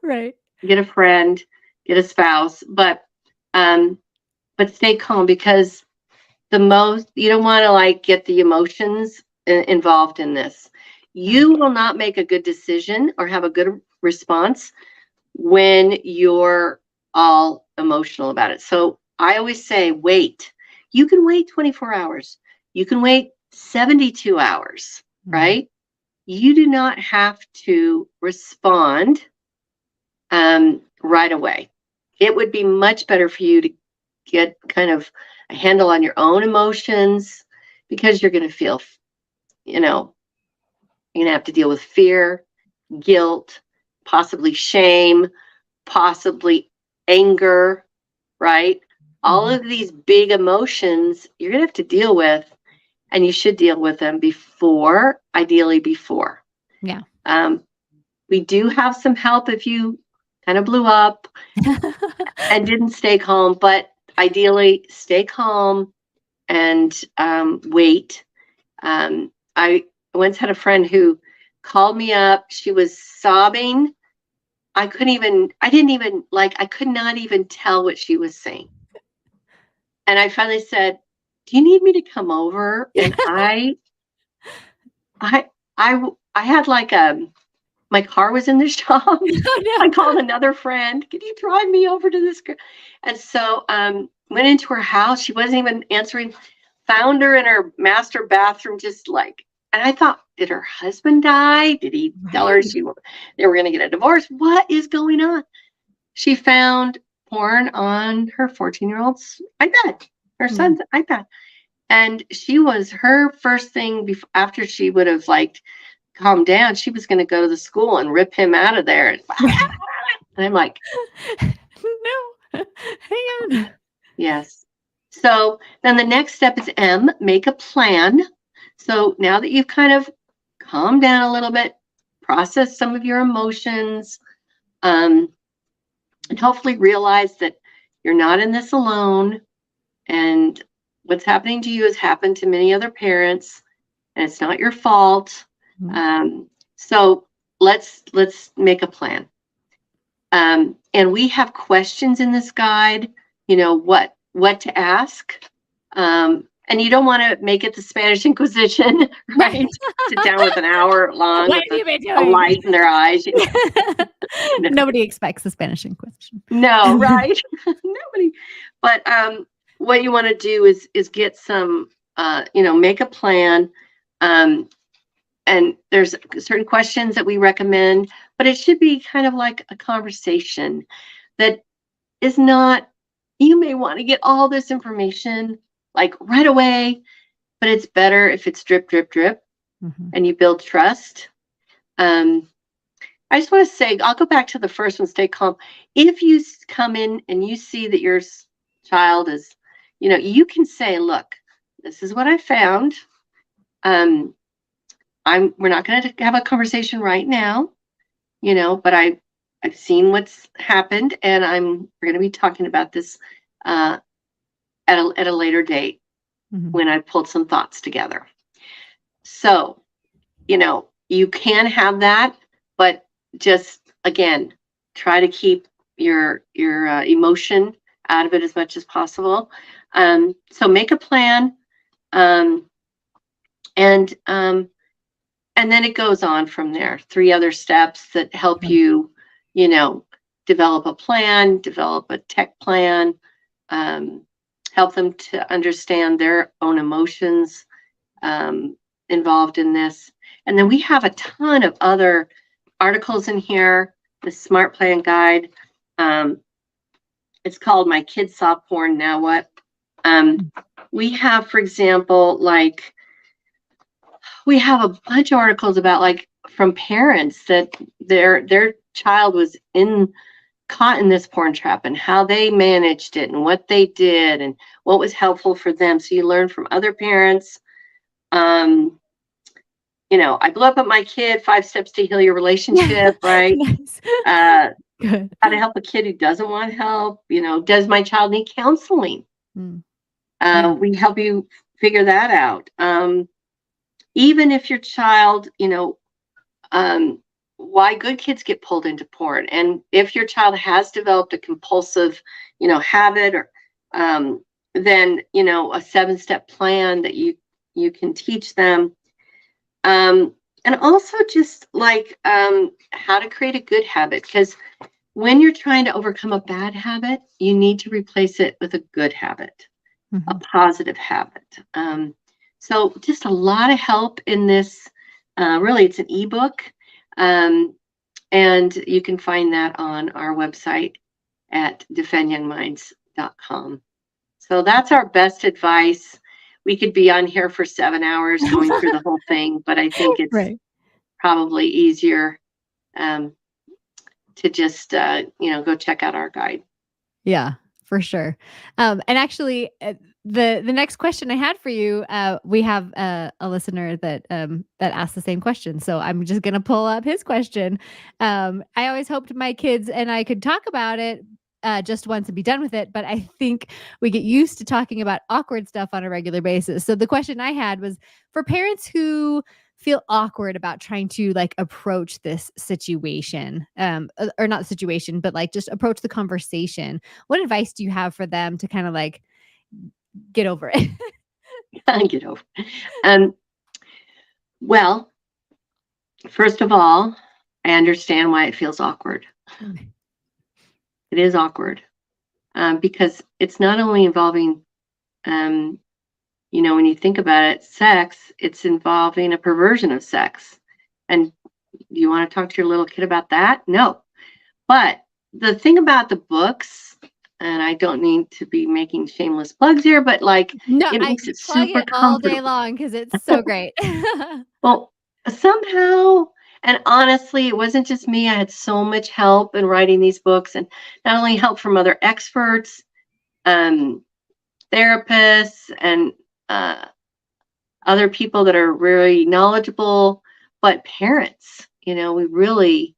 Right. Get a friend, get a spouse, but stay calm, because you don't want to get the emotions involved in this. You will not make a good decision or have a good response when you're all emotional about it. So I always say, wait. You can wait 24 hours. You can wait 72 hours, right? You do not have to respond right away. It would be much better for you to get kind of a handle on your own emotions, because you're going to feel, you're going to have to deal with fear, guilt, possibly shame, possibly anger, right? All of these big emotions you're going to have to deal with, and you should deal with them ideally before. Yeah. We do have some help if you kind of blew up and didn't stay calm. But ideally, stay calm and wait. I once had a friend who called me up. She was sobbing. I could not even tell what she was saying. And I finally said, "Do you need me to come over?" And I had like my car was in the shop. Oh, I no. called another friend. Can you drive me over to this girl? And so went into her house. She wasn't even answering. Found her in her master bathroom, just like, and I thought, did her husband die? Did he tell her Right. they were going to get a divorce? What is going on? She found porn on her 14-year-old's iPad, her son's iPad. And her first thing after she would have like calmed down, she was going to go to the school and rip him out of there. And I'm like, No. Hang on. yes. So then the next step is M, make a plan. So now that you've kind of calmed down a little bit, process some of your emotions, and hopefully realize that you're not in this alone. And what's happening to you has happened to many other parents, and it's not your fault. So let's make a plan. And we have questions in this guide, what to ask. And you don't want to make it the Spanish Inquisition, right? Sit down with an hour long What with have you been a doing? light in their eyes. No. Nobody expects the Spanish Inquisition. No, right? Nobody. But what you want to do is get some, make a plan. And there's certain questions that we recommend, but it should be kind of like a conversation that is not, you may want to get all this information like right away, but it's better if it's drip, drip, drip, and you build trust. I just want to say, I'll go back to the first one, stay calm. If you come in and you see that your child is, you can say, look, this is what I found. We're not going to have a conversation right now, but I've seen what's happened, and we're going to be talking about this at a later date when I've pulled some thoughts together. So, you can have that, but just again, try to keep your emotion out of it as much as possible. So make a plan, and then it goes on from there. 3 other steps that help you, develop a plan, develop a tech plan, help them to understand their own emotions involved in this. And then we have a ton of other articles in here. The Smart Plan Guide. It's called My Kids Saw Porn, Now What? We have, for example, we have a bunch of articles about from parents that their child was caught in this porn trap and how they managed it and what they did and what was helpful for them. So you learn from other parents. I blew up at my kid, 5 steps to heal your relationship, right? Nice. Good. How to help a kid who doesn't want help. Does my child need counseling? We help you figure that out. Even if your child, why good kids get pulled into porn. And if your child has developed a compulsive, habit, or then, a 7-step plan that you can teach them. And also just how to create a good habit, because when you're trying to overcome a bad habit, you need to replace it with a good habit, a positive habit. So just a lot of help in this. Really, it's an ebook. And you can find that on our website at defendyoungminds.com. So that's our best advice. We could be on here for 7 hours going through the whole thing, but I think it's probably easier to just, go check out our guide. Yeah, for sure. And actually, the next question I had for you, we have a listener that asked the same question, so I'm just gonna pull up his question. I always hoped my kids and I could talk about it just once and be done with it, but I think we get used to talking about awkward stuff on a regular basis. So the question I had was for parents who feel awkward about trying to like approach this situation, or not situation, but like just approach the conversation. What advice do you have for them to kind of like get over it? Get over. Um, well, first of all, I understand why it feels awkward. It is awkward because it's not only involving, when you think about it, sex, it's involving a perversion of sex. And you want to talk to your little kid about that? No. But the thing about the books, and I don't need to be making shameless plugs here, but like No, it I makes it plug super it all day comfortable. long because it's so great. Well, somehow, and honestly, it wasn't just me. I had so much help in writing these books, and not only help from other experts, um, therapists, and uh, other people that are really knowledgeable, but parents. We really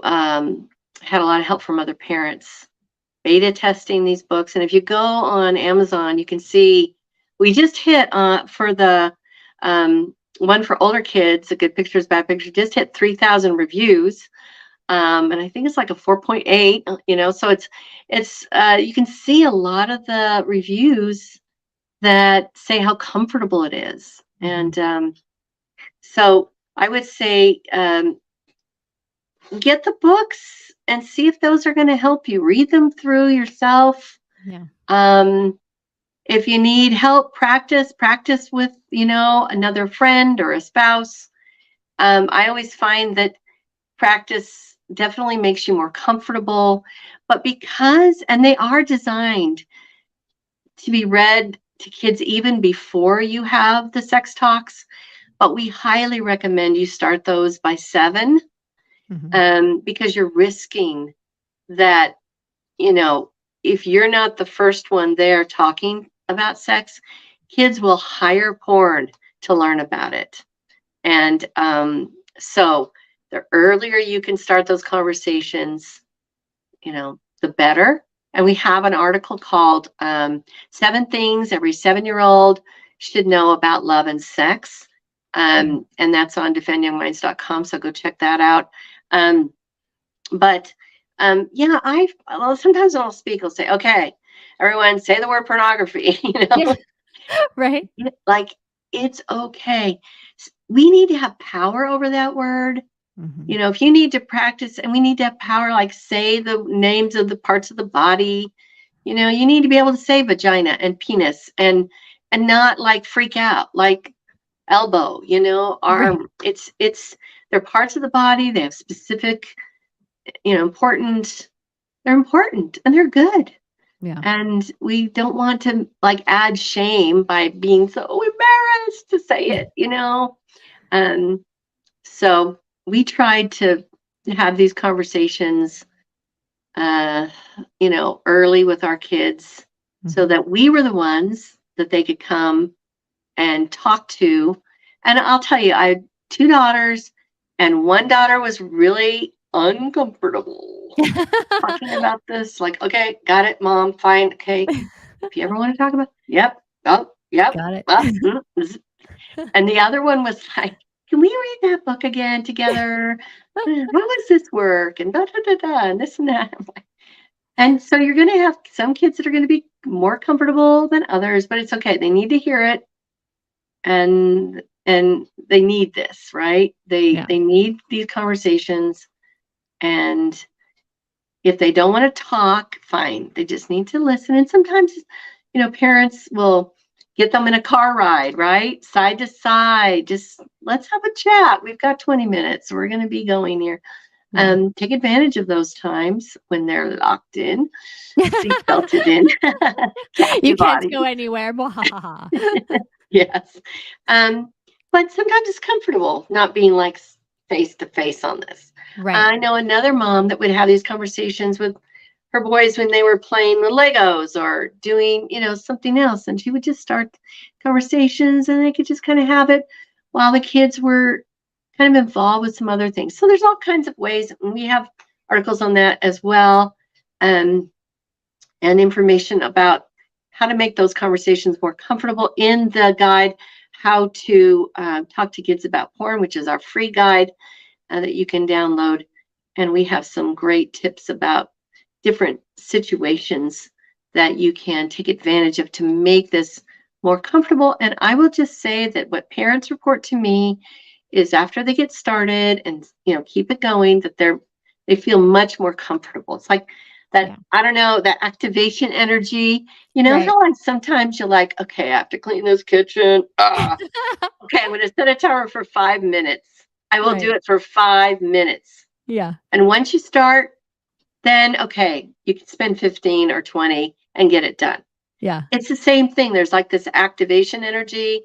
had a lot of help from other parents beta testing these books. And if you go on Amazon, you can see we just hit for the one for older kids, a good pictures, bad pictures, just hit 3,000 reviews. And I think it's like a 4.8, so it's you can see a lot of the reviews that say how comfortable it is. And so I would say get the books and see if those are going to help you. Read them through yourself. Yeah. If you need help, practice with, another friend or a spouse. I always find that practice definitely makes you more comfortable, but and they are designed to be read to kids even before you have the sex talks, but we highly recommend you start those by 7, because you're risking that, if you're not the first one there talking about sex, kids will hire porn to learn about it. And so the earlier you can start those conversations, the better. And we have an article called 7 Things Every 7-Year-Old Should Know About Love and Sex. And that's on defendyoungminds.com. So go check that out. But sometimes I'll speak, I'll say, okay, everyone say the word pornography, Yeah. Right. like it's okay. We need to have power over that word. If you need to practice and we need to have power, like say the names of the parts of the body, you need to be able to say vagina and penis and not like freak out, like elbow, arm. Right. They're parts of the body. They have specific, they're important and they're good. Yeah. And we don't want to like add shame by being so embarrassed to say it. So we tried to have these conversations, early with our kids so that we were the ones that they could come and talk to. And I'll tell you, I had 2 daughters, and one daughter was really uncomfortable talking about this. Like, okay, got it, mom, fine, okay. If you ever want to talk about, yep, oh, yep, Got it. and the other one was like, can we read that book again together? How does this work? And da da da da, and this and that. And so you're going to have some kids that are going to be more comfortable than others, but it's okay. They need to hear it, and they need this, right? They need these conversations, and if they don't want to talk, fine. They just need to listen. And sometimes, parents will get them in a car ride, right? Side to side. Just let's have a chat. We've got 20 minutes. We're going to be going here. Take advantage of those times when they're locked in, seatbelted in. You can't go anywhere. Yes. But sometimes it's comfortable not being like face to face on this. Right. I know another mom that would have these conversations with her boys when they were playing with Legos or doing, something else. And she would just start conversations and they could just kind of have it while the kids were kind of involved with some other things. So there's all kinds of ways. And we have articles on that as well. And information about how to make those conversations more comfortable in the guide, how to talk to kids about porn, which is our free guide that you can download. And we have some great tips about different situations that you can take advantage of to make this more comfortable. And I will just say that what parents report to me is after they get started and keep it going, that they feel much more comfortable. It's like that, I don't know, that activation energy. Right. How like sometimes you're like, okay, I have to clean this kitchen. Okay, I'm going to set a timer for 5 minutes. I will do it for 5 minutes. Yeah. And once you start, then, okay, you can spend 15 or 20 and get it done. Yeah. It's the same thing. There's like this activation energy.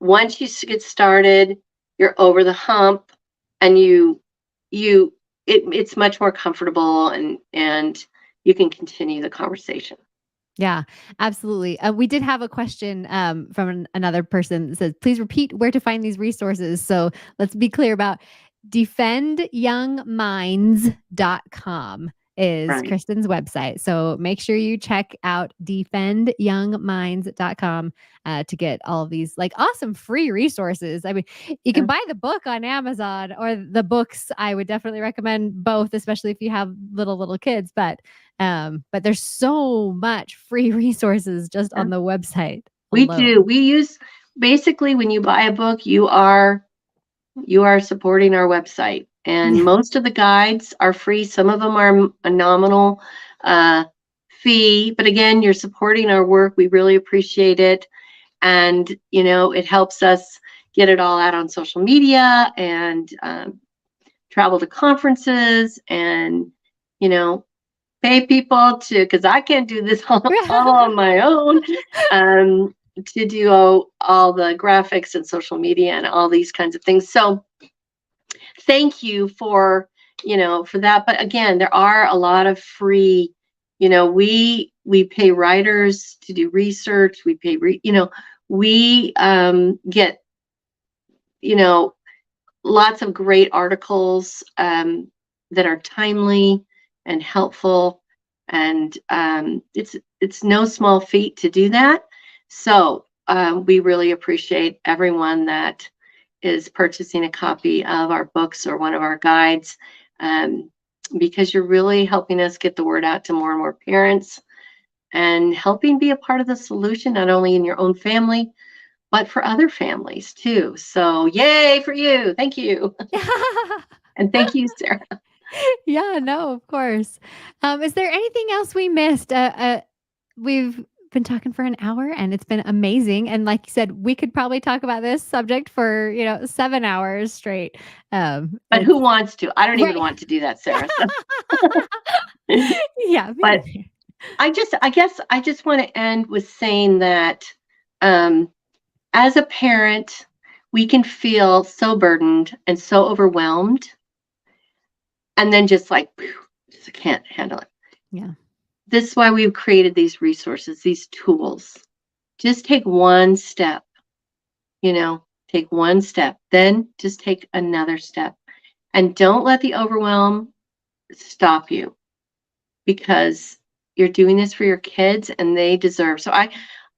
Once you get started, you're over the hump and it's much more comfortable and you can continue the conversation. Yeah, absolutely. We did have a question from another person that says, please repeat where to find these resources. So let's be clear about defendyoungminds.com is Kristen's website. So make sure you check out defendyoungminds.com to get all of these like awesome free resources. I mean, you can buy the book on Amazon or the books. I would definitely recommend both, especially if you have little kids. But there's so much free resources just on the website alone. We do. We use basically when you buy a book, you are supporting our website. And most of the guides are free. Some of them are a nominal fee. But again, you're supporting our work. We really appreciate it. And, it helps us get it all out on social media and travel to conferences and, pay people because I can't do this all on my own, to do all the graphics and social media and all these kinds of things. So thank you for that. But again, there are a lot of free, we pay writers to do research. We pay, we get, lots of great articles that are timely and helpful. And it's no small feat to do that. So we really appreciate everyone that is purchasing a copy of our books or one of our guides, because you're really helping us get the word out to more and more parents and helping be a part of the solution, not only in your own family, but for other families too. So yay for you. Thank you. And thank you, Sarah. Yeah, no, of course. Is there anything else we missed? We've been talking for an hour and it's been amazing. And like you said, we could probably talk about this subject for, 7 hours straight. But who wants to? I don't even want to do that, Sarah. So. Yeah. But I guess I just want to end with saying that as a parent, we can feel so burdened and so overwhelmed. And then just like, just can't handle it. Yeah. This is why we've created these resources, these tools. Just take one step, take one step, then just take another step. And don't let the overwhelm stop you, because you're doing this for your kids and they deserve. So I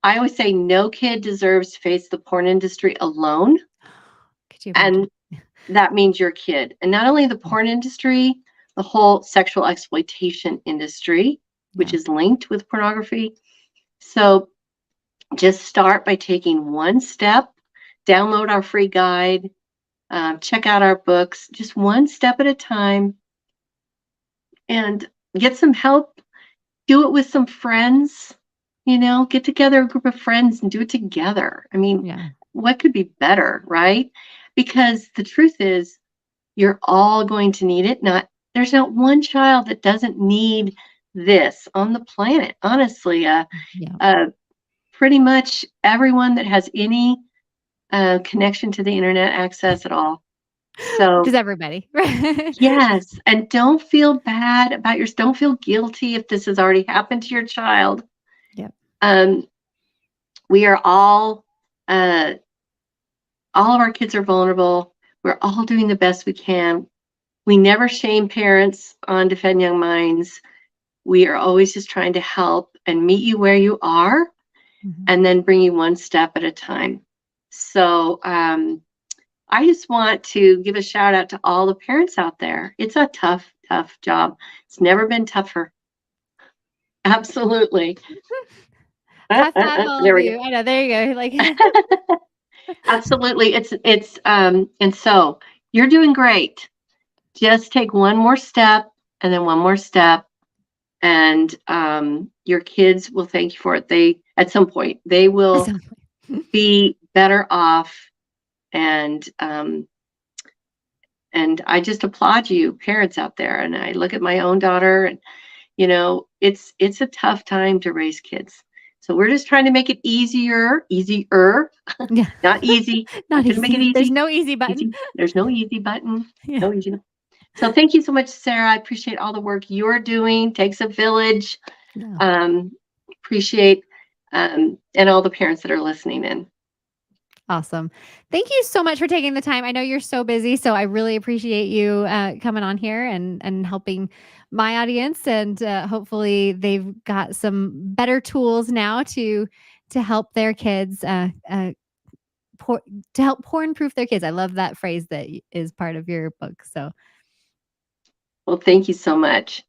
always say no kid deserves to face the porn industry alone. And that means your kid. And not only the porn industry, the whole sexual exploitation industry, which is linked with pornography. So just start by taking one step, download our free guide, check out our books, just one step at a time, and get some help. Do it with some friends, get together a group of friends and do it together. I mean, what could be better, right? Because the truth is, you're all going to need it. There's not one child that doesn't need this on the planet. Honestly, pretty much everyone that has any connection to the internet access at all So Just everybody. yes, and don't feel bad about don't feel guilty if this has already happened to your child. Yep. We are all of our kids are vulnerable. We're all doing the best we can. We never shame parents on Defend Young Minds. We are always just trying to help and meet you where you are, and then bring you one step at a time. So I just want to give a shout out to all the parents out there. It's a tough, tough job. It's never been tougher. Absolutely. High five all There of we you. I know. There you go. Like, go. Absolutely. It's and so you're doing great. Just take one more step and then one more step, and your kids will thank you for it. They at some point they will be better off, and I just applaud you, parents out there. And I look at my own daughter, and it's a tough time to raise kids. So we're just trying to make it easier, yeah. not easy. Not Not gonna make it easy. There's easy. no easy button. There's no easy button. Yeah. No easy. So thank you so much, Sarah. I appreciate all the work you're doing. Takes a village. Yeah. Appreciate and all the parents that are listening in. Awesome. Thank you so much for taking the time. I know you're so busy, so I really appreciate you coming on here and helping my audience. And hopefully, they've got some better tools now to help their kids to help porn proof their kids. I love that phrase that is part of your book. So, Well, thank you so much.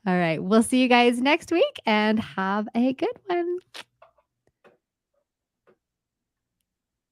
all right, we'll see you guys next week, and have a good one.